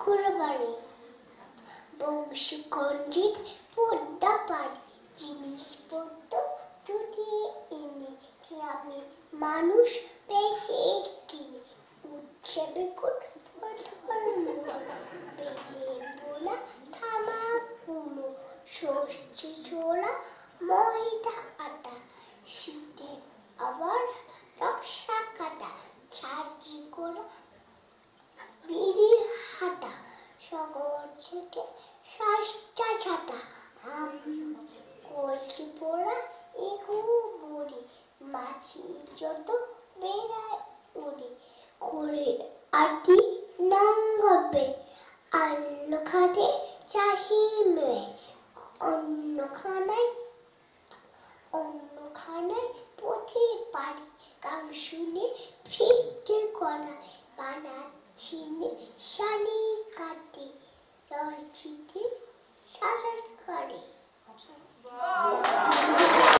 কুরবানি বংশগঞ্জিত পদ্মা পাড়ি জিনিসপত্র জুটিয়ে এনে গ্রামে মানুষ বেশি কিনে উৎসবে কোনো বেলে বোনা থামা কুলো সর্ষে ছোলা ময়দা আটা শীতে আবার রক্সা কাটা ছাজি করা বিড়ির হাটা শহর থেকে সস্তা ছাতা কলসি পোড়া ইগু বড়ি মাছি যত বেড়ায় উড়ি করে আটি নঙ্গবে আল্লো খাতে চাহি মেয়ে অন্য খানায় পথে পারি গান শুনে ফিরতে করা বানাচ্ছি শানি কাটে জল ছিটে সালাদ করে